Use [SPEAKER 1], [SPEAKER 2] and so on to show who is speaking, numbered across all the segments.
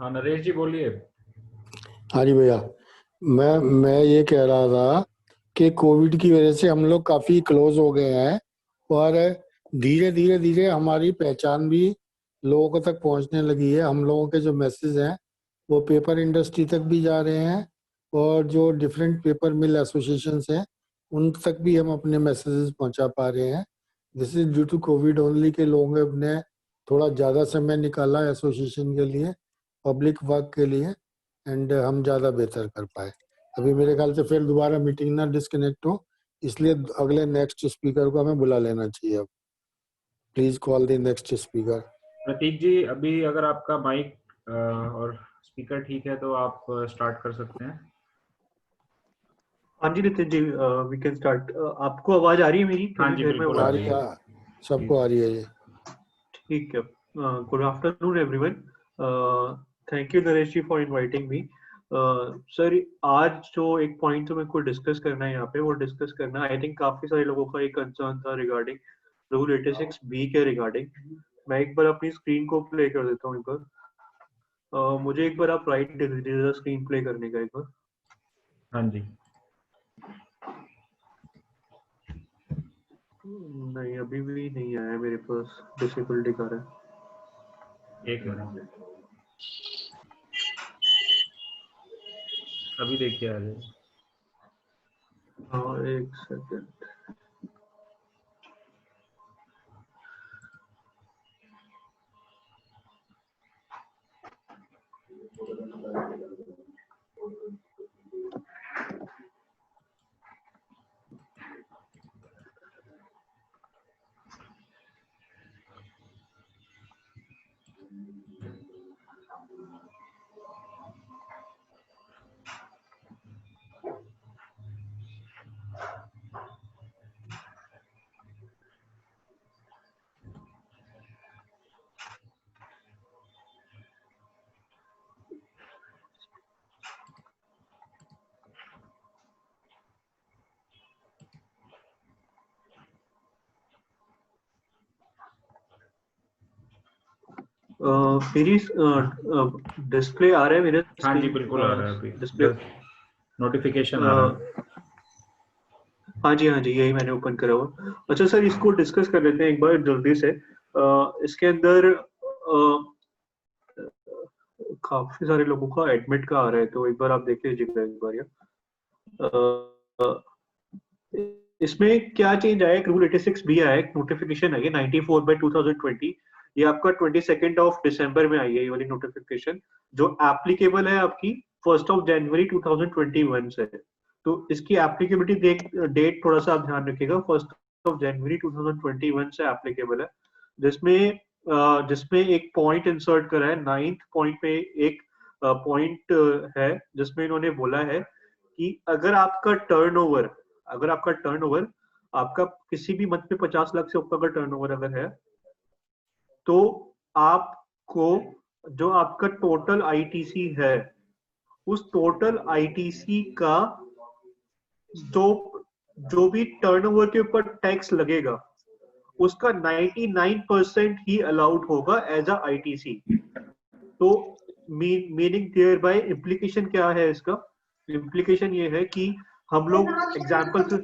[SPEAKER 1] हाँ नरेश जी बोलिए।
[SPEAKER 2] हाँ जी भैया, मैं ये कह रहा था कि कोविड की वजह से हम लोग काफी क्लोज हो गए हैं और धीरे धीरे धीरे हमारी पहचान भी लोगों तक पहुंचने लगी है। हम लोगों के जो मैसेज हैं वो पेपर इंडस्ट्री तक भी जा रहे हैं और जो डिफरेंट पेपर मिल एसोसिएशंस हैं उन तक भी हम अपने मैसेजेस पहुंचा पा रहे हैं। This is due to Covid only के लोगों ने थोड़ा ज़्यादा समय निकाला एसोसिएशन के लिए, पब्लिक वर्क के लिए, एंड हम ज़्यादा बेहतर कर पाए। अभी मेरे ख्याल से फिर दोबारा मीटिंग ना डिस्कनेक्ट हो, इसलिए अगले नेक्स्ट स्पीकर को हमें बुला लेना चाहिए। अब please call the next speaker.
[SPEAKER 1] Prateek ji अभी अगर आपका माइक और स्पीकर ठीक है तो आप स्टार्ट कर सकते हैं।
[SPEAKER 3] हाँ जी Nitin ji, we can start. आपको आवाज आ रही है मेरी?
[SPEAKER 1] हाँ जी बिल्कुल
[SPEAKER 2] आ रही है, सबको आ रही है ये।
[SPEAKER 3] ठीक है। Good afternoon everyone. Thank you Naresh ji for inviting me. Sir आज जो एक पॉइंट तो मेरे को डिस्कस करना है यहाँ पे, वो डिस्कस करना आई थिंक काफी सारे लोगों का एक कंसर्न था रिगार्डिंग रूल 86B के रिगार्डिंग। मैं एक बार अपनी स्क्रीन को प्ले कर देता हूँ एक बार। मुझे एक बार आप राइट दे दीजिए स्क्रीन प्ले करने का एक बार।
[SPEAKER 1] हाँ जी।
[SPEAKER 3] नहीं अभी भी नहीं आया मेरे पास, डिसेबल दिखा रहा है।
[SPEAKER 1] एक मिनट अभी देखिए आ जाए।
[SPEAKER 3] हाँ एक सेकंड। मेरी डिस्प्ले आ रहा है मेरे?
[SPEAKER 1] हाँ जी बिल्कुल आ रहा है अभी
[SPEAKER 3] डिस्प्ले
[SPEAKER 1] नोटिफिकेशन आ रहा है।
[SPEAKER 3] हाँ जी यही मैंने ओपन करा हुआ। अच्छा सर इसको डिस्कस कर लेते हैं एक बार जल्दी से। इसके अंदर काफी सारे लोगों का एडमिट का आ रहा है, तो एक बार आप देख लीजिएगा एक बार इसमें क्या चेंज आया? रूल 86B आया, एक नोटिफिकेशन आई है 94/2020। ये आपका 22 ऑफ दिसंबर में आई है ये वाली नोटिफिकेशन, जो एप्लीकेबल है आपकी 1 जनवरी 2021 से। तो इसकी एप्लीकेबिलिटी डेट थोड़ा सा आप ध्यान रखिएगा, 1 जनवरी 2021 से एप्लीकेबल है। जिसमें एक पॉइंट इंसर्ट करा है, 9th पॉइंट पे एक पॉइंट है जिसमें इन्होंने बोला है कि अगर आपका टर्नओवर आपका किसी भी मंथ में 50 लाख से ऊपर का टर्नओवर अगर है, तो आपको जो आपका टोटल आईटीसी है, उस टोटल आईटीसी का जो भी टर्नओवर के ऊपर टैक्स लगेगा उसका 99% ही अलाउड होगा एज अ आईटीसी। तो मीनिंग देयर बाय इम्प्लीकेशन क्या है इसका? इम्प्लीकेशन ये है कि हम लोग एग्जाम्पल से,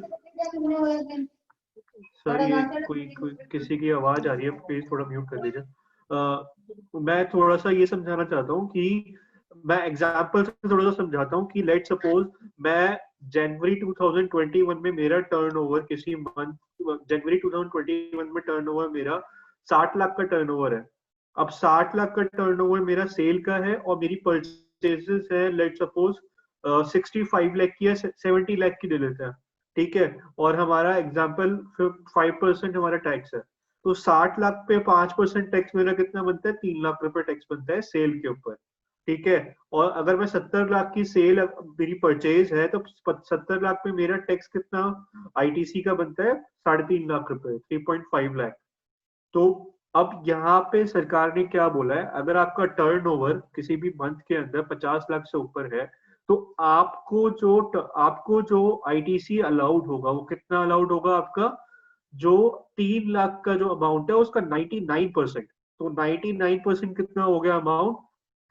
[SPEAKER 3] सर ये कोई किसी की आवाज आ रही है, प्लीज थोड़ा म्यूट कर लीजिए। मैं थोड़ा सा ये समझाना चाहता हूँ कि मैं एग्जाम्पल से थोड़ा सा समझाता हूँ कि लेट सपोज मैं जनवरी 2021 में मेरा टर्नओवर किसी मंथ, जनवरी 2021 में टर्नओवर मेरा 60 लाख का टर्नओवर है। अब 60 लाख का टर्नओवर मेरा सेल का है और मेरी परचेजेस है लेट सपोज 65 लाख की या 70 लाख की ले लेते हैं। ठीक है, और हमारा एग्जाम्पल 5% हमारा टैक्स है, तो 60 लाख पे 5% टैक्स मेरा कितना बनता है, 3 लाख रुपए टैक्स बनता है सेल के ऊपर। ठीक है, और अगर मैं 70 लाख की सेल मेरी परचेज है तो 70 लाख पे मेरा टैक्स कितना आईटीसी का बनता है, 3.5 लाख रुपए, 3.5 लाख। तो अब यहाँ पे सरकार ने क्या बोला है, अगर आपका टर्नओवर किसी भी मंथ के अंदर 50 लाख से ऊपर है तो आपको जो आईटीसी अलाउड होगा वो कितना अलाउड होगा, आपका जो 3 लाख का जो अमाउंट है उसका 99%। तो 99% कितना हो गया अमाउंट,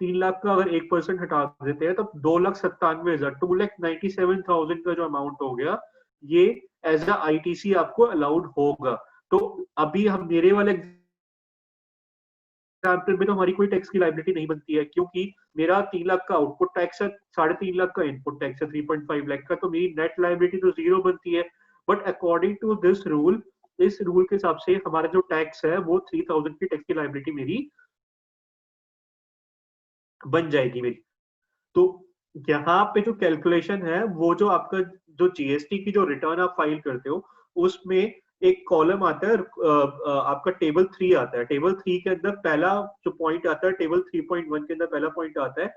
[SPEAKER 3] 3 लाख का अगर 1% हटा देते हैं तो 2,97,000, 2,97,000 का जो अमाउंट हो गया, ये एज अ आईटीसी आपको अलाउड होगा। तो अभी हम मेरे वाले एग्जाम्पल में तो हमारी कोई टैक्स की लाइबिलिटी नहीं बनती है, क्योंकि मेरा 3 लाख का आउटपुट टैक्स है, 3.5 लाख का इनपुट टैक्स है 3.5 लाख का, तो मेरी नेट लाइबिलिटी तो जीरो बनती है। But according to this rule, इस रूल के हिसाब से हमारा जो टैक्स है वो 3,000 की टैक्स की लाइबिलिटी मेरी बन जाएगी मेरी। तो यहाँ पे जो कैलकुलेशन है, वो जो आपका जो जीएसटी की जो रिटर्न आप फाइल करते हो उसमें एक कॉलम आता है, आपका टेबल 3 आता है। टेबल 3 के अंदर पहला जो पॉइंट आता है, टेबल 3.1 के अंदर पहला पॉइंट आता है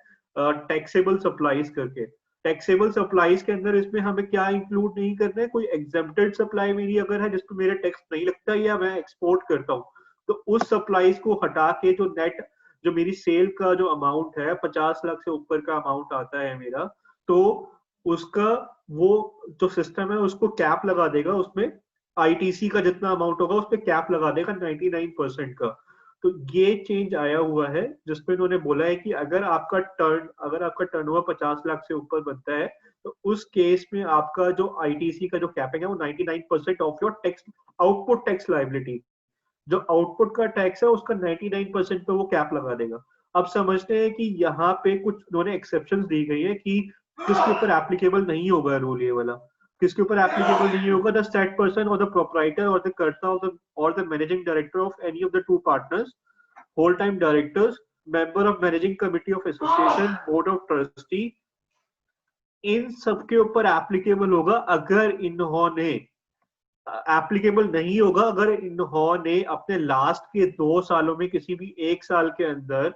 [SPEAKER 3] टैक्सेबल सप्लाईज करके। टैक्सेबल सप्लाईज के अंदर इसमें हमें क्या इंक्लूड नहीं करना है, कोई एग्जेम्प्टेड सप्लाई मेरी अगर है जिसपे मेरा टैक्स नहीं लगता या मैं एक्सपोर्ट करता हूँ, तो उस सप्लाईज को हटा के जो नेट जो मेरी सेल का जो अमाउंट है 50 लाख से ऊपर का अमाउंट आता है मेरा, तो उसका वो जो सिस्टम है उसको कैप लगा देगा, उसमें आईटीसी का जितना अमाउंट होगा उस पर कैप लगा देगा 99% का। तो ये चेंज आया हुआ है जिसमें उन्होंने बोला है कि अगर आपका टर्नओवर 50 लाख से ऊपर बनता है तो उस केस में आपका जो आईटीसी का जो कैपिंग है वो 99% of your tax output tax liability, जो आउटपुट का टैक्स है उसका 99% पे वो कैप लगा देगा। अब समझते हैं कि यहाँ पे कुछ उन्होंने एक्सेप्शन दी गई है कि किसके ऊपर एप्लीकेबल नहीं होगा रूल, ये वाला किसके ऊपर एप्लीकेबल नहीं होगा, द सेट पर्सन और द प्रोपराइटर और द कर्ता और the managing director of any of the two partners, whole time directors, member of managing committee of association, board of trustee, इन सबके ऊपर एप्लीकेबल होगा अगर इन्होंने एप्लीकेबल नहीं होगा अगर इन्होंने अपने लास्ट के 2 सालों में किसी भी एक साल के अंदर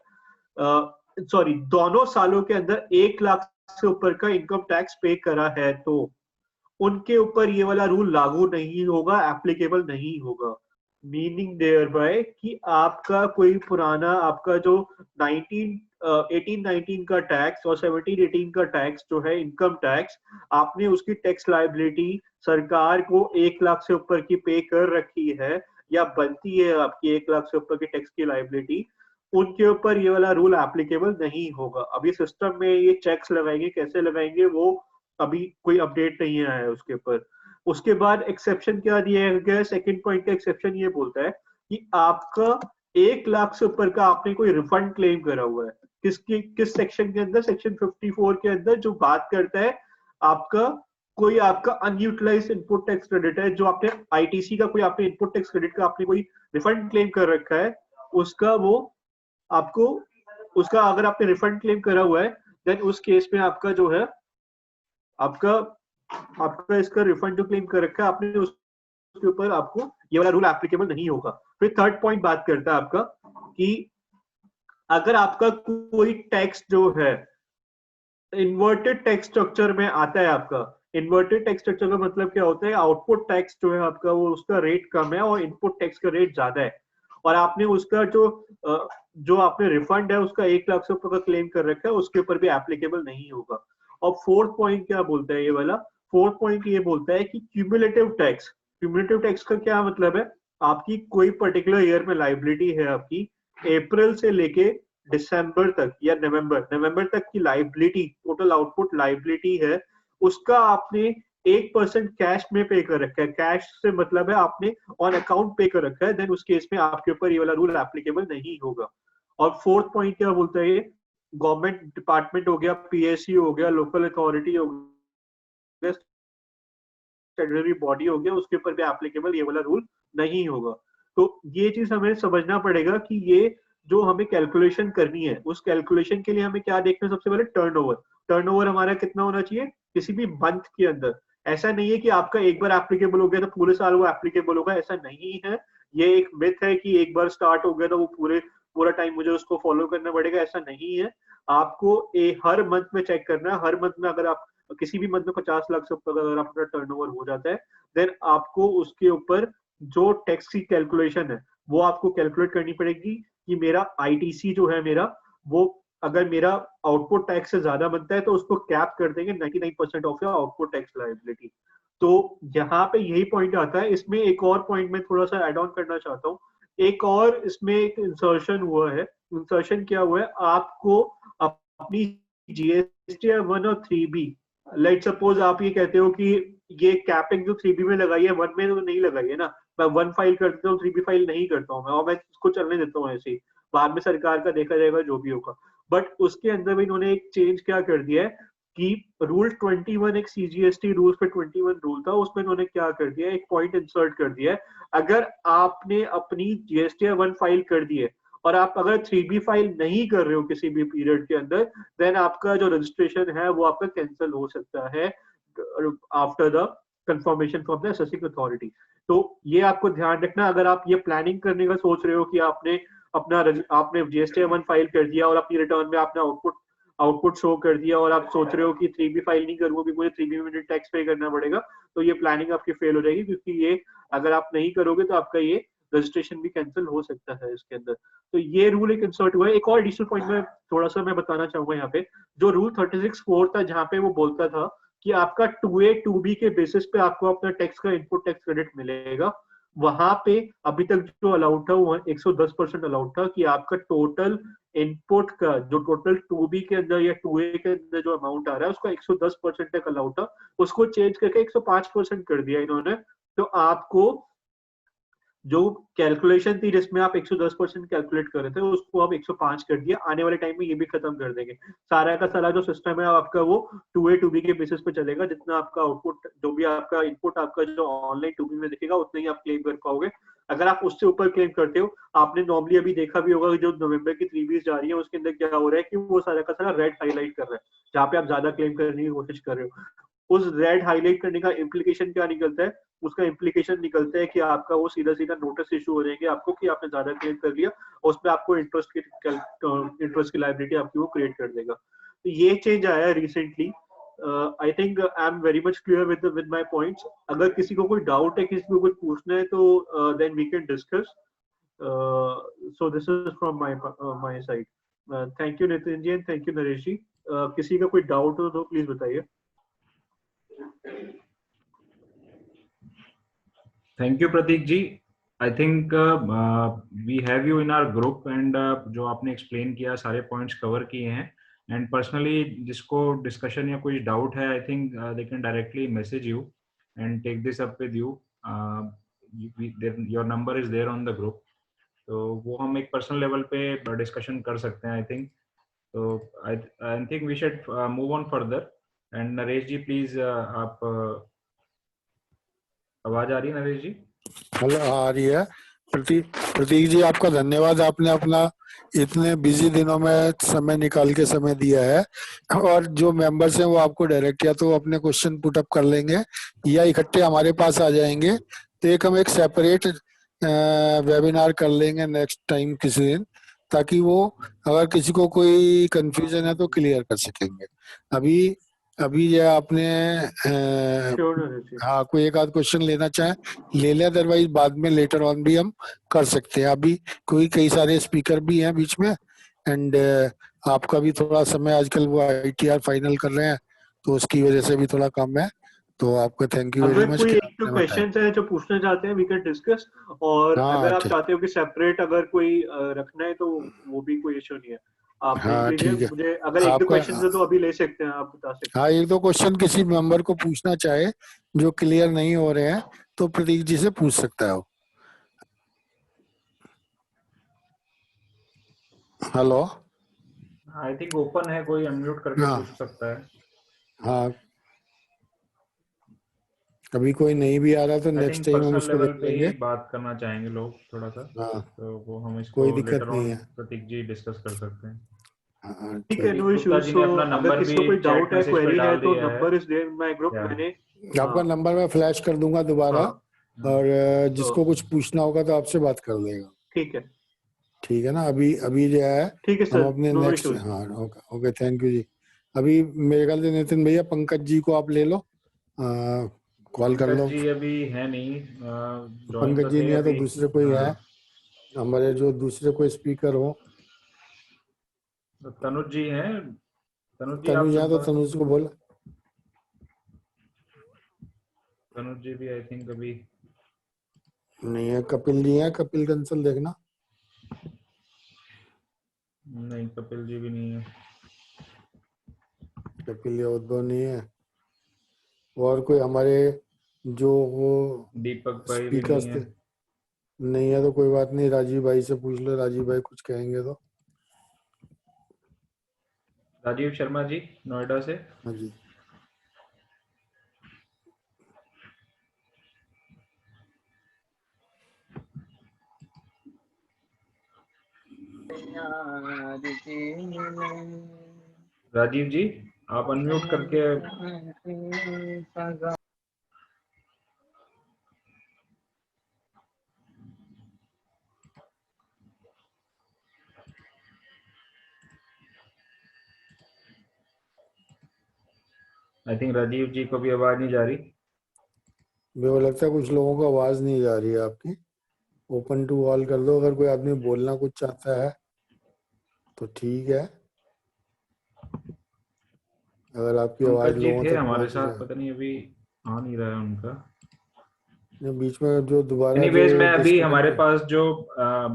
[SPEAKER 3] दोनों सालों के अंदर 1 लाख से ऊपर का इनकम टैक्स पे करा है, तो उनके ऊपर ये वाला रूल लागू नहीं होगा, एप्लीकेबल नहीं होगा। मीनिंग देयर बाय कि आपका कोई पुराना आपका जो 18-19 का टैक्स और 17-18 का टैक्स जो है इनकम टैक्स, आपने उसकी टैक्स लाइबिलिटी सरकार को 1 लाख से ऊपर की पे कर रखी है या बनती है आपकी 1 लाख से ऊपर की टैक्स की लाइबिलिटी, उनके ऊपर ये वाला रूल एप्लीकेबल नहीं होगा। अभी सिस्टम में ये चेक्स लगाएंगे, कैसे लगाएंगे वो अभी कोई अपडेट नहीं आया है उसके ऊपर। उसके बाद एक्सेप्शन क्या दिया गया, सेकंड पॉइंट का एक्सेप्शन ये बोलता है कि आपका 1 लाख से ऊपर का आपने कोई रिफंड क्लेम करा हुआ है, किस सेक्शन के अंदर, सेक्शन 54 के अंदर, जो बात करता है आपका अनयूटिलाइज्ड इनपुट टैक्स क्रेडिट है, जो आपने आईटीसी का कोई आपने इनपुट टैक्स क्रेडिट का आपने कोई रिफंड क्लेम कर रखा है, उसका वो आपको उसका अगर आपने रिफंड क्लेम करा हुआ है देन उस केस में आपका जो है आपका इसका रिफंड जो क्लेम कर रखा है आपने उसके ऊपर आपको ये वाला रूल एप्लीकेबल नहीं होगा। फिर थर्ड पॉइंट बात करता है आपका कि अगर आपका कोई टैक्स जो है इन्वर्टेड टैक्स स्ट्रक्चर में आता है, आपका इन्वर्टेड टैक्स स्ट्रक्चर का मतलब क्या होता है, आउटपुट टैक्स जो है आपका वो उसका रेट कम है और इनपुट टैक्स का रेट ज्यादा है, और आपने उसका जो आपने रिफंड है उसका 1 लाख से ऊपर का क्लेम कर रखा है, उसके ऊपर भी एप्लीकेबल नहीं होगा। और फोर्थ पॉइंट क्या बोलता है ये वाला, फोर्थ पॉइंट ये बोलता है कि क्यूमुलेटिव टैक्स का क्या मतलब है, आपकी कोई पर्टिकुलर ईयर में लाइबिलिटी है, आपकी अप्रैल से लेके दिसंबर तक या नवंबर तक की लाइबिलिटी, टोटल आउटपुट लाइबिलिटी है, उसका आपने 1% कैश में पे कर रखा है, कैश से मतलब है आपने ऑन अकाउंट पे कर रखा है, देन उस केस में आपके ऊपर ये वाला रूल एप्लीकेबल नहीं होगा। और फोर्थ पॉइंट क्या बोलता है, गवर्नमेंट डिपार्टमेंट हो गया, पीएसयू हो गया, लोकल अथॉरिटी हो गया, स्टैट्यूटरी बॉडी हो गया, उसके ऊपर भी एप्लीकेबल ये वाला रूल नहीं होगा। तो ये चीज हमें समझना पड़ेगा कि ये जो हमें कैलकुलेशन करनी है, उस कैलकुलेशन के लिए हमें क्या देखना है, सबसे पहले टर्नओवर हमारा कितना होना चाहिए किसी भी मंथ के अंदर, ऐसा नहीं है कि आपका एक बार एप्लीकेबल हो गया तो पूरे साल वो एप्लीकेबल होगा, ऐसा नहीं है। ये एक मिथ है कि एक बार स्टार्ट हो गया तो वो पूरा टाइम मुझे उसको फॉलो करना पड़ेगा, ऐसा नहीं है। आपको हर मंथ में चेक करना है। हर मंथ में अगर आप किसी भी मंथ में 50 लाख से ऊपर अगर आपका टर्नओवर हो जाता है, देन आपको उसके ऊपर जो टैक्स की कैलकुलेशन है वो आपको कैलकुलेट करनी पड़ेगी कि मेरा आईटीसी जो है मेरा, वो अगर मेरा आउटपुट टैक्स से ज्यादा बनता है तो उसको कैप कर देंगे 99% of your output tax liability. तो यहाँ पे यही पॉइंट आता है। इसमें एक और पॉइंट मैं थोड़ा सा एड ऑन करना चाहता हूँ। एक और इसमें एक इंसर्शन हुआ है। इंसर्शन क्या हुआ है, आपको अपनी जीएसटी 1 और 3B, लेट सपोज आप ये कहते हो कि ये कैपिंग जो 3B में लगाई है 1 में तो नहीं लगाई है ना, मैं 1 फाइल कर देता हूँ 3B फाइल नहीं करता हूँ मैं, और मैं इसको चलने देता हूँ ऐसे ही, बाद में सरकार का देखा जाएगा जो भी होगा। बट उसके अंदर भी इन्होंने एक चेंज क्या कर दिया है कि रूल 21, एक सीजीएसटी रूल पे 21 रूल था, उसमें इन्होंने क्या कर दिया है, एक पॉइंट इंसर्ट कर दिया है। अगर आपने अपनी जीएसटी 1 फाइल कर दी है और आप अगर 3B फाइल नहीं कर रहे हो किसी भी पीरियड के अंदर, देन आपका जो रजिस्ट्रेशन है वो आपका कैंसिल हो सकता है after the confirmation from the assessing authority. तो ये आपको ध्यान रखना। अगर आप ये प्लानिंग करने का सोच रहे हो कि आपने जीएसटी 1 फाइल कर दिया और अपनी रिटर्न में आपने आउटपुट शो कर दिया और आप सोच रहे हो कि 3B फाइल नहीं करूंगा क्योंकि मुझे 3B में टैक्स पे करना पड़ेगा, तो ये प्लानिंग आपकी फेल हो जाएगी, क्योंकि ये अगर आप नहीं करोगे तो आपका ये रजिस्ट्रेशन भी कैंसिल हो सकता है इसके अंदर। तो ये रूल एक इंसर्ट हुआ है। एक और एडिशनल पॉइंट में थोड़ा सा मैं बताना चाहूंगा यहाँ पे, जो रूल 36(4) था, जहाँ पे वो बोलता था कि आपका 2A 2B के बेसिस पे आपको अपना टैक्स का इनपुट टैक्स क्रेडिट मिलेगा। वहां पे अभी तक जो अलाउड था वो 110% अलाउड था कि आपका टोटल इनपुट का जो टोटल 2B के अंदर या 2A के अंदर जो अमाउंट आ रहा है उसका 110% तक अलाउड था। उसको चेंज करके 105% कर दिया इन्होंने। तो आपको जो कैलकुलेशन थी जिसमें आप 110% कैलकुलेट कर रहे थे उसको अब 105 कर दिया। आने वाले टाइम में ये भी खत्म कर देंगे। सारा का सारा जो सिस्टम है आपका वो 2A 2B के बेसिस पे चलेगा। जितना आपका आउटपुट, जो भी आपका इनपुट आपका जो ऑनलाइन 2B में दिखेगा उतना ही आप क्लेम कर पाओगे। अगर आप उससे ऊपर क्लेम करते हो, आपने नॉर्मली अभी देखा भी होगा कि जो नवंबर की 3Bs जा रही है उसके अंदर क्या हो रहा है कि वो सारा का सारा रेड हाईलाइट कर रहा है, जहाँ पे आप ज्यादा क्लेम करने की कोशिश कर रहे हो। उस रेड हाईलाइट करने का इम्प्लीकेशन क्या निकलता है, उसका इम्प्लीकेशन निकलता है कि आपका वो सीधा सीधा नोटिस इशू हो जाएंगे आपको कि आपने ज्यादा क्लेम कर लिया, और उसमें आपको इंटरेस्ट की लायबिलिटी आपकी वो क्रिएट कर देगा। तो ये चेंज आया है recently. I think I am very much clear with my points. अगर किसी को कोई डाउट है, किसी को कुछ पूछना है, तो then we can discuss. So this is from my side. Thank you Nitin ji and thank you Naresh ji. किसी का कोई डाउट हो तो प्लीज बताइए।
[SPEAKER 1] Thank you Prateek ji. I think we have you in our group and जो आपने एक्सप्लेन किया सारे पॉइंट्स कवर किए हैं। एंड पर्सनली जिसको डिस्कशन या कोई डाउट है, I think they can directly message you and take this up with you. Your number is there on the group, तो वो हम एक पर्सनल लेवल पे डिस्कशन कर सकते हैं आई थिंक। तो I think we should move on further. And Naresh ji please, आप आवाज आ रही है नरेश जी?
[SPEAKER 2] हेलो, आ रही है। प्रतीक जी, आपका धन्यवाद, आपने अपना इतने बिजी दिनों में समय निकाल के समय दिया है। और जो मेंबर्स हैं वो आपको डायरेक्ट या तो अपने क्वेश्चन पुट अप कर लेंगे या इकट्ठे हमारे पास आ जाएंगे। तो हम एक सेपरेट वेबिनार कर लेंगे नेक्स्ट टाइम किसी दिन, ताकि वो अगर किसी को कोई कंफ्यूजन है तो क्लियर कर सकेंगे। अभी ये आपने हाँ कोई एक आध क्वेश्चन लेना चाहे ले ले, अदरवाइज बाद में लेटर ऑन भी हम कर सकते हैं। अभी कोई कई सारे स्पीकर भी हैं बीच में, एंड आपका भी थोड़ा समय, आजकल वो ITR फाइनल कर रहे हैं तो उसकी वजह से भी थोड़ा कम है। तो आपको थैंक यू वेरी
[SPEAKER 3] अगर
[SPEAKER 2] मच।
[SPEAKER 3] कोई एक दो क्वेश्चन है जो पूछना चाहते हैं वी कैन डिस्कस, और अगर आप चाहते हो कि सेपरेट अगर कोई रखना है तो वो भी कोई इशू नहीं है, आप देख लीजिए। मुझे अगर एक दो क्वेश्चन है तो अभी ले सकते हैं, आप बता सकते हैं।
[SPEAKER 2] हाँ, एक दो क्वेश्चन किसी मेंबर को पूछना चाहे जो क्लियर नहीं हो रहे हैं तो प्रतीक जी से पूछ सकता है वो। हेलो,
[SPEAKER 1] आई थिंक ओपन है, कोई अनम्यूट करके पूछ सकता है।
[SPEAKER 2] हाँ, कभी कोई नहीं भी आ रहा तो नेक्स्ट टाइम हम उसको देख लेंगे।
[SPEAKER 1] बात करना चाहेंगे लोग थोड़ा सा,
[SPEAKER 2] हाँ,
[SPEAKER 1] तो वो हम इसको
[SPEAKER 2] कोई दिक्कत
[SPEAKER 1] लेटर
[SPEAKER 2] नहीं
[SPEAKER 1] ऑन
[SPEAKER 2] है।
[SPEAKER 1] प्रतीक जी डिस्कस कर सकते हैं।
[SPEAKER 2] हाँ,
[SPEAKER 3] ठीक है, नो
[SPEAKER 1] गुप्ता
[SPEAKER 3] इश्यूज।
[SPEAKER 1] जी
[SPEAKER 3] सो
[SPEAKER 1] ने अपना
[SPEAKER 3] अगर
[SPEAKER 1] नंबर
[SPEAKER 3] किसी
[SPEAKER 1] भी
[SPEAKER 3] को कोई
[SPEAKER 1] चैट
[SPEAKER 3] डाउट है,
[SPEAKER 1] मैसेज पर
[SPEAKER 3] क्वेरी है,
[SPEAKER 1] डाल
[SPEAKER 3] तो
[SPEAKER 1] दिया है।
[SPEAKER 3] Number is there in my group.
[SPEAKER 1] या
[SPEAKER 3] मैंने
[SPEAKER 2] आपका
[SPEAKER 3] हाँ
[SPEAKER 2] नंबर मैं फ्लैश कर दूंगा दोबारा,
[SPEAKER 3] हाँ
[SPEAKER 2] और
[SPEAKER 3] तो
[SPEAKER 2] जिसको कुछ पूछना होगा तो आपसे बात कर लेगा।
[SPEAKER 3] ठीक है,
[SPEAKER 2] ठीक है ना? अभी अभी जो है
[SPEAKER 3] ठीक है
[SPEAKER 2] हम
[SPEAKER 3] सर,
[SPEAKER 2] अपने
[SPEAKER 3] नो
[SPEAKER 2] नेक्स्ट,
[SPEAKER 3] इश्यूज।
[SPEAKER 2] हाँ ओके ओके, थैंक यू जी। अभी मेरे ख्याल से नितिन भैया पंकज जी को आप ले लो, कॉल कर
[SPEAKER 1] पंकज
[SPEAKER 2] लो।
[SPEAKER 1] जी अभी है नहीं, ज्वाइन
[SPEAKER 2] पंकज
[SPEAKER 1] तो
[SPEAKER 2] जी
[SPEAKER 1] थे
[SPEAKER 2] नहीं है तो
[SPEAKER 1] अभी।
[SPEAKER 2] दूसरे कोई है,
[SPEAKER 1] हाँ,
[SPEAKER 2] हमारे जो दूसरे कोई स्पीकर हो।
[SPEAKER 1] तो तनुज जी हैं। तनुज जी आप
[SPEAKER 2] तनुज है तो
[SPEAKER 1] नंबर।
[SPEAKER 2] तनुज को बोल।
[SPEAKER 1] तनुज जी भी आई थिंक अभी।
[SPEAKER 2] नहीं है, कपिल जी है, कपिल कंसल देखना।
[SPEAKER 1] नहीं, कपिल जी भी नहीं है।
[SPEAKER 2] कपिल या उद्धव नहीं है, और कोई हमारे जो वो
[SPEAKER 1] दीपक भाई भी नहीं
[SPEAKER 2] स्पीकर्स
[SPEAKER 1] है।
[SPEAKER 2] थे, नहीं है तो कोई बात नहीं, राजीव भाई से पूछ लो, राजीव भाई कुछ कहेंगे तो।
[SPEAKER 1] राजीव शर्मा जी नोएडा से।
[SPEAKER 2] हाँ जी।
[SPEAKER 1] राजीव जी, आप अनम्यूट करके। आई थिंक राजीव जी को भी आवाज नहीं जा रही।
[SPEAKER 2] मेरे को लगता है कुछ लोगों को आवाज नहीं जा रही है आपकी। ओपन टू ऑल कर दो, अगर कोई आदमी बोलना कुछ चाहता है तो ठीक है, अगर आपकी आवाज
[SPEAKER 1] पंकज जी
[SPEAKER 2] लोगों
[SPEAKER 1] थे
[SPEAKER 2] तक
[SPEAKER 1] हमारे
[SPEAKER 2] पहुंच
[SPEAKER 1] साथ,
[SPEAKER 2] जाए।
[SPEAKER 1] पता नहीं अभी आ नहीं रहा है उनका।
[SPEAKER 2] नहीं, बीच में जो दोबारा जो
[SPEAKER 1] एनीवेज, मैं अभी हमारे
[SPEAKER 2] डिस्कनेक्ट।
[SPEAKER 1] पास जो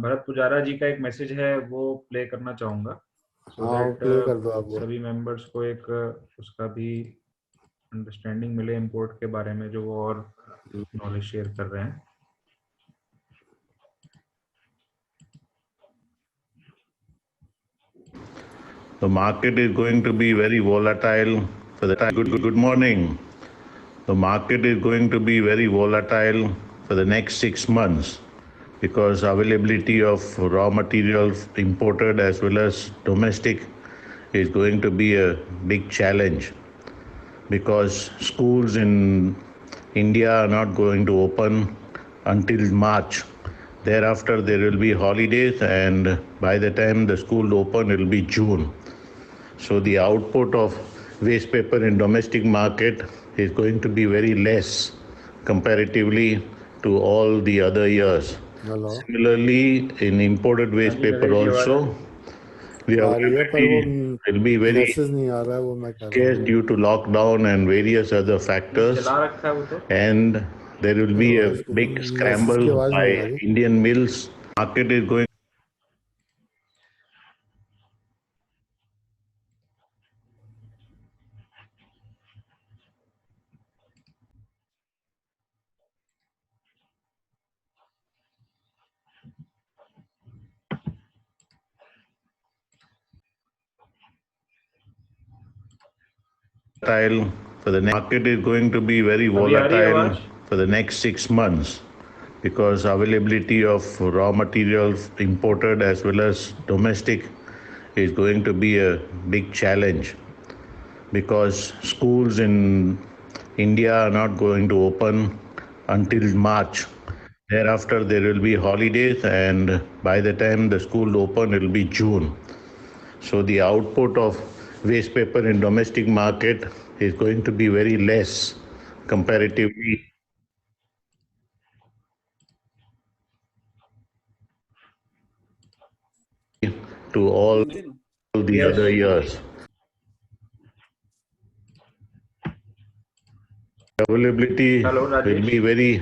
[SPEAKER 1] भरत पुजारा जी का एक मैसेज है वो प्ले करना चाहूंगा, सो
[SPEAKER 2] हाँ
[SPEAKER 1] दैट
[SPEAKER 2] प्ले कर दो आप वो।
[SPEAKER 1] सभी मेंबर्स को एक उसका भी अंडरस्टैंडिंग मिले इम्पोर्ट के बारे में, जो वो और नॉलेज शेयर कर रहे हैं।
[SPEAKER 4] The market is going to be very volatile for the time. Good morning. The market is going to be very volatile for the next 6 months because availability of raw materials imported as well as domestic is going to be a big challenge because schools in India are not going to open until March. Thereafter, there will be holidays, and by the time the school open, it will be June. So the output of waste paper in domestic market is going to be very less comparatively to all the other years.
[SPEAKER 2] Hello.
[SPEAKER 4] Similarly, in imported
[SPEAKER 1] हाँ
[SPEAKER 4] waste
[SPEAKER 1] जी
[SPEAKER 4] paper
[SPEAKER 1] Naresh जी, आवाज आ रही
[SPEAKER 4] also,
[SPEAKER 1] है?
[SPEAKER 4] the
[SPEAKER 2] आ रही है पर वो
[SPEAKER 4] availability will be very
[SPEAKER 2] message नहीं आ रहा है, वो मैं कह रहा
[SPEAKER 4] scarce
[SPEAKER 2] हूँ।
[SPEAKER 4] due to lockdown and various other
[SPEAKER 1] नहीं,
[SPEAKER 4] factors,
[SPEAKER 1] चला रखा है वो तो।
[SPEAKER 4] and there will
[SPEAKER 2] नहीं,
[SPEAKER 4] be a
[SPEAKER 2] आवाज
[SPEAKER 4] big
[SPEAKER 2] मैसेज की
[SPEAKER 4] scramble
[SPEAKER 2] आवाज
[SPEAKER 4] by
[SPEAKER 2] नहीं आ रही।
[SPEAKER 4] Indian mills. Market is going volatile for the market is going to be very
[SPEAKER 1] अभी आ रही है
[SPEAKER 4] volatile
[SPEAKER 1] आवाज?
[SPEAKER 4] for the next 6 months because availability of raw materials imported as well as domestic is going to be a big challenge because schools in India are not going to open until March. Thereafter, there will be holidays, and by the time the school open, it will be June. So the output of waste paper in domestic market is going to be very less comparatively to all the
[SPEAKER 1] yes.
[SPEAKER 4] other years. Availability
[SPEAKER 1] hello
[SPEAKER 4] will
[SPEAKER 1] Rajesh,
[SPEAKER 4] be very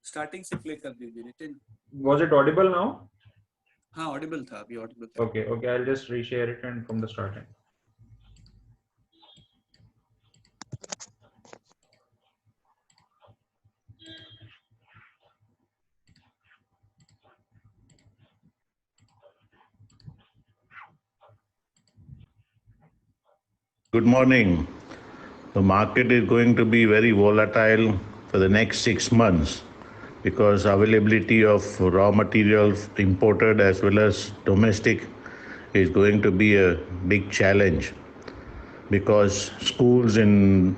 [SPEAKER 5] starting से play कर दीजिए Nitin.
[SPEAKER 1] Was it Audible now?
[SPEAKER 5] हाँ Audible था, अभी Audible था।
[SPEAKER 1] Okay okay, I will just reshare it and from the starting.
[SPEAKER 4] good morning. The market is going to be very volatile for the next 6 months because availability of raw materials imported as well as domestic is going to be a big challenge, because schools in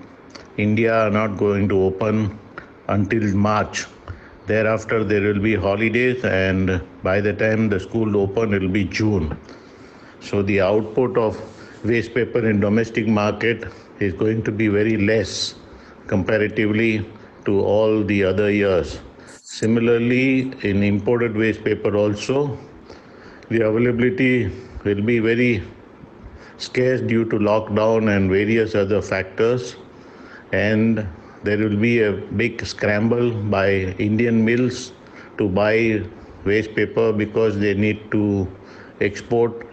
[SPEAKER 4] India are not going to open until March. Thereafter, there will be holidays, and by the time the school open, it will be June. So the output of waste paper in domestic market is going to be very less comparatively to all the other years. Similarly, in imported waste paper also, the availability will be very scarce due to lockdown and various other factors, and there will be a big scramble by Indian mills to buy waste paper because they need to export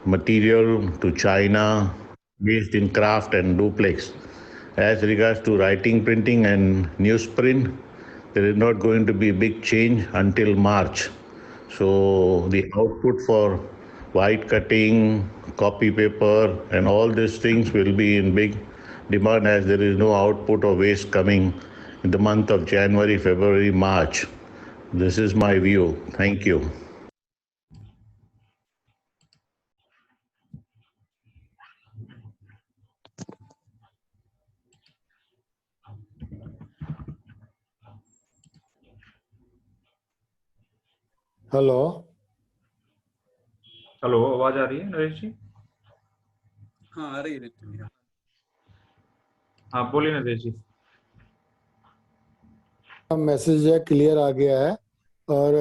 [SPEAKER 4] material to China based in kraft and duplex. As regards to writing, printing and newsprint, there is not going to be a big change until March. So the output for white cutting, copy paper and all these things will be in big demand, as there is no output of waste coming in the month of January, February, March. This is my view. Thank you.
[SPEAKER 2] Hello
[SPEAKER 1] hello, आवाज आ रही है नरेश जी?
[SPEAKER 5] हाँ आ रही है नितिन भैया।
[SPEAKER 1] हाँ बोलिए नरेश जी।
[SPEAKER 2] Message है क्लियर आ गया है। और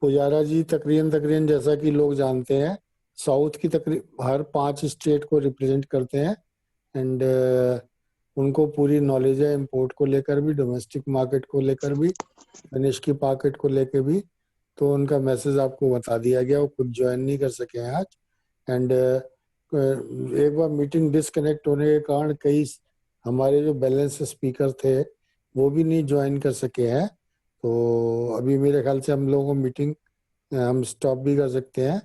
[SPEAKER 2] पुजारा जी तकरीबन जैसा कि लोग जानते हैं, साउथ की तकरीबन हर 5 स्टेट को रिप्रेजेंट करते हैं, एंड उनको पूरी नॉलेज है इंपोर्ट को लेकर भी, डोमेस्टिक मार्केट को लेकर भी, फिनिश की मार्केट को लेकर भी। तो उनका मैसेज आपको बता दिया गया, वो खुद ज्वाइन नहीं कर सके हैं आज। एंड एक बार मीटिंग डिस्कनेक्ट होने के कारण कई हमारे जो बैलेंस स्पीकर थे वो भी नहीं ज्वाइन कर सके हैं। तो अभी मेरे ख्याल से हम लोगों को मीटिंग हम स्टॉप भी कर सकते हैं,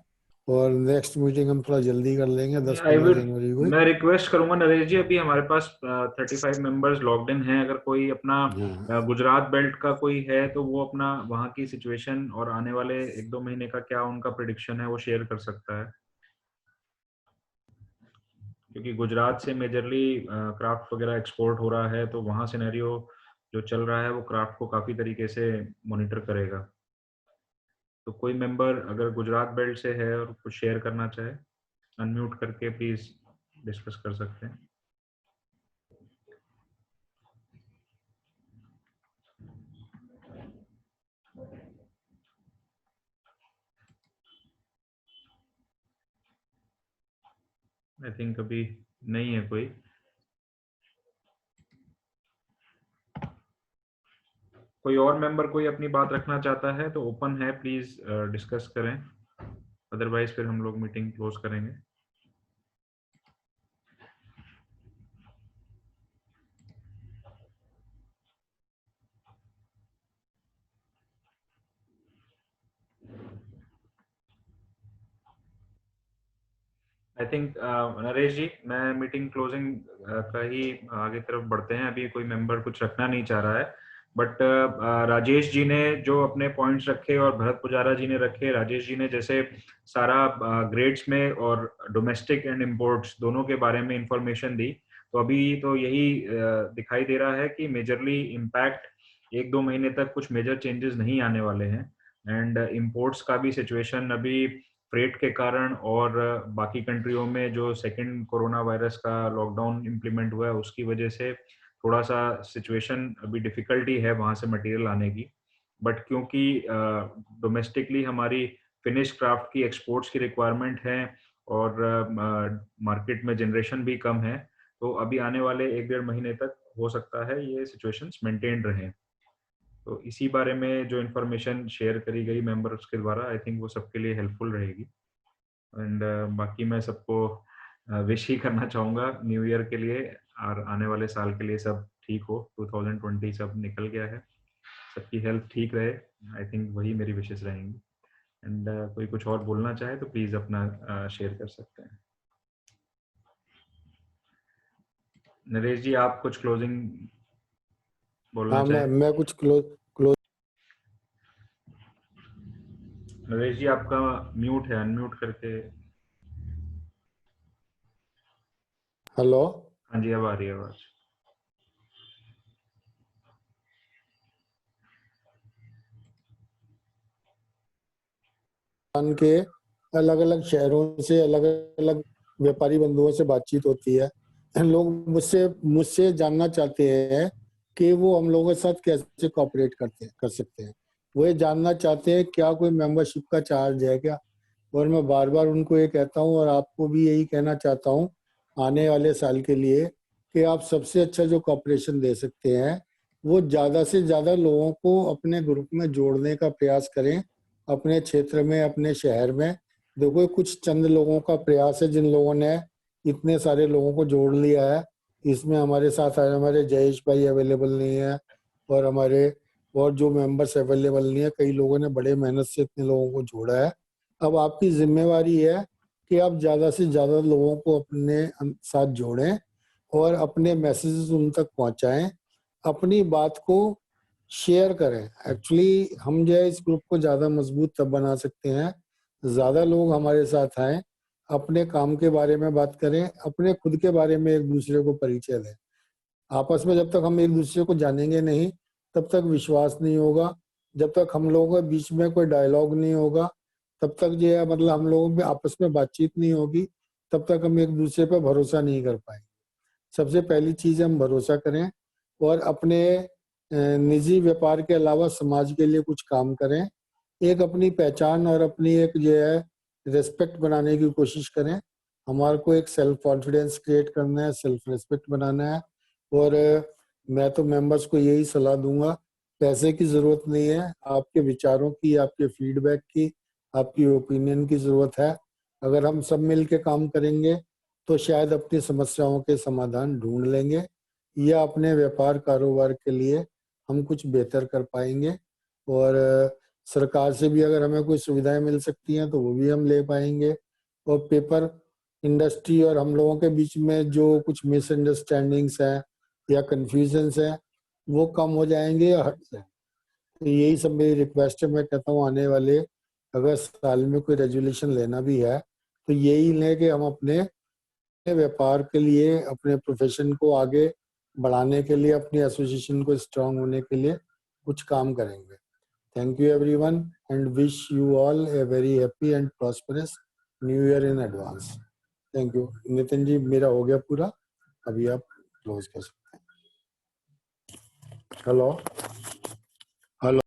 [SPEAKER 2] और नेक्स्ट मीटिंग हम थोड़ा जल्दी कर लेंगे 10-15 जनवरी को।
[SPEAKER 1] मैं रिक्वेस्ट करूंगा नरेश जी, अभी हमारे पास 35 मेंबर्स लॉग्ड इन हैं। अगर कोई अपना गुजरात बेल्ट का कोई है तो वो अपना वहाँ की सिचुएशन और आने वाले 1-2 महीने का क्या उनका प्रिडिक्शन है वो शेयर कर सकता है, क्योंकि गुजरात से मेजरली क्राफ्ट वगैरह एक्सपोर्ट हो रहा है, तो वहाँ सिनेरियो जो चल रहा है वो क्राफ्ट को काफी तरीके से मॉनिटर करेगा। तो कोई मेंबर अगर गुजरात बेल्ट से है और कुछ शेयर करना चाहे, अनम्यूट करके प्लीज डिस्कस कर सकते हैं। आई थिंक अभी नहीं है कोई। कोई और मेंबर कोई अपनी बात रखना चाहता है तो ओपन है, प्लीज डिस्कस करें, अदरवाइज फिर हम लोग मीटिंग क्लोज करेंगे। आई थिंक नरेश जी, मैं मीटिंग क्लोजिंग का ही आगे तरफ बढ़ते हैं। अभी कोई मेंबर कुछ रखना नहीं चाह रहा है, बट राजेश जी ने जो अपने पॉइंट्स रखे और भरत पुजारा जी ने रखे, राजेश जी ने जैसे सारा ग्रेड्स में और डोमेस्टिक एंड इम्पोर्ट्स दोनों के बारे में इंफॉर्मेशन दी, तो अभी तो यही दिखाई दे रहा है कि मेजरली इम्पैक्ट 1-2 महीने तक कुछ मेजर चेंजेस नहीं आने वाले हैं। एंड इम्पोर्ट्स का भी सिचुएशन अभी फ्रेट के कारण और बाकी कंट्रियों में जो सेकंड कोरोना वायरस का लॉकडाउन इम्प्लीमेंट हुआ है उसकी वजह से थोड़ा सा सिचुएशन अभी डिफिकल्टी है वहां से मटेरियल आने की। बट क्योंकि डोमेस्टिकली हमारी फिनिश क्राफ्ट की एक्सपोर्ट्स की रिक्वायरमेंट है और मार्केट में जनरेशन भी कम है, तो अभी आने वाले 1-1.5 महीने तक हो सकता है ये सिचुएशंस मेंटेन रहें। तो इसी बारे में जो इन्फॉर्मेशन शेयर करी गई मेंबर्स के द्वारा, आई थिंक वो सबके लिए हेल्पफुल रहेगी। एंड बाकी मैं सबको विश ही करना चाहूँगा न्यू ईयर के लिए और आने वाले साल के लिए सब ठीक हो। 2020 सब निकल गया है, सबकी हेल्थ ठीक रहे, आई थिंक वही मेरी विशेष रहेंगी। एंड कोई कुछ और बोलना चाहे तो प्लीज अपना शेयर कर सकते हैं। नरेश जी, आप कुछ क्लोजिंग बोलना चाहें?
[SPEAKER 2] मैं कुछ क्लोज
[SPEAKER 1] नरेश जी आपका म्यूट है, अनम्यूट करके।
[SPEAKER 2] हेलो।
[SPEAKER 1] हाँ जी, अब आ रही है आवाज।
[SPEAKER 2] के अलग अलग शहरों से अलग अलग व्यापारी बंधुओं से बातचीत होती है। लोग मुझसे मुझसे जानना चाहते हैं कि वो हम लोगों के साथ कैसे कोऑपरेट कर सकते हैं। वो ये जानना चाहते हैं क्या कोई मेंबरशिप का चार्ज है क्या। और मैं बार बार उनको ये कहता हूँ और आपको भी यही कहना चाहता हूँ आने वाले साल के लिए कि आप सबसे अच्छा जो कॉपरेशन दे सकते हैं वो ज़्यादा से ज़्यादा लोगों को अपने ग्रुप में जोड़ने का प्रयास करें। अपने क्षेत्र में, अपने शहर में देखो कुछ चंद लोगों का प्रयास है जिन लोगों ने इतने सारे लोगों को जोड़ लिया है। इसमें हमारे साथ हमारे जयेश भाई अवेलेबल नहीं है और हमारे और जो मेंबर्स अवेलेबल नहीं है। कई लोगों ने बड़े मेहनत से इतने लोगों को जोड़ा है। अब आपकी जिम्मेवारी है कि आप ज़्यादा से ज़्यादा लोगों को अपने साथ जोड़ें और अपने मैसेजेस उन तक पहुंचाएं, अपनी बात को शेयर करें। एक्चुअली हम जो है इस ग्रुप को ज़्यादा मजबूत तब बना सकते हैं ज़्यादा लोग हमारे साथ आएं, अपने काम के बारे में बात करें, अपने खुद के बारे में एक दूसरे को परिचय दें। आपस में जब तक हम एक दूसरे को जानेंगे नहीं तब तक विश्वास नहीं होगा। जब तक हम लोगों के बीच में कोई डायलॉग नहीं होगा तब तक जो है मतलब हम लोगों में आपस में बातचीत नहीं होगी, तब तक हम एक दूसरे पर भरोसा नहीं कर पाएंगे। सबसे पहली चीज हम भरोसा करें और अपने निजी व्यापार के अलावा समाज के लिए कुछ काम करें। एक अपनी पहचान और अपनी एक जो है रेस्पेक्ट बनाने की कोशिश करें। हमारे को एक सेल्फ कॉन्फिडेंस क्रिएट करना है, सेल्फ रेस्पेक्ट बनाना है। और मैं तो मेंबर्स को यही सलाह दूंगा, पैसे की जरूरत नहीं है, आपके विचारों की, आपके फीडबैक की, आपकी ओपिनियन की जरूरत है। अगर हम सब मिल के काम करेंगे तो शायद अपनी समस्याओं के समाधान ढूंढ लेंगे या अपने व्यापार कारोबार के लिए हम कुछ बेहतर कर पाएंगे। और सरकार से भी अगर हमें कोई सुविधाएं मिल सकती हैं तो वो भी हम ले पाएंगे। और पेपर इंडस्ट्री और हम लोगों के बीच में जो कुछ मिसअंडरस्टैंडिंग्स हैं या कंफ्यूजन्स हैं वो कम हो जाएंगे या हट जाएंगे। तो यही सब मेरी रिक्वेस्ट है। मैं कहता हूँ आने वाले अगर साल में कोई रेजोल्यूशन लेना भी है तो यही लें कि हम अपने व्यापार के लिए, अपने प्रोफेशन को आगे बढ़ाने के लिए, अपनी एसोसिएशन को स्ट्रांग होने के लिए कुछ काम करेंगे। Thank you everyone and wish you all a very happy and prosperous new year in advance. Thank you. Nitin ji मेरा हो गया पूरा, अभी आप क्लोज कर सकते हैं। Hello hello.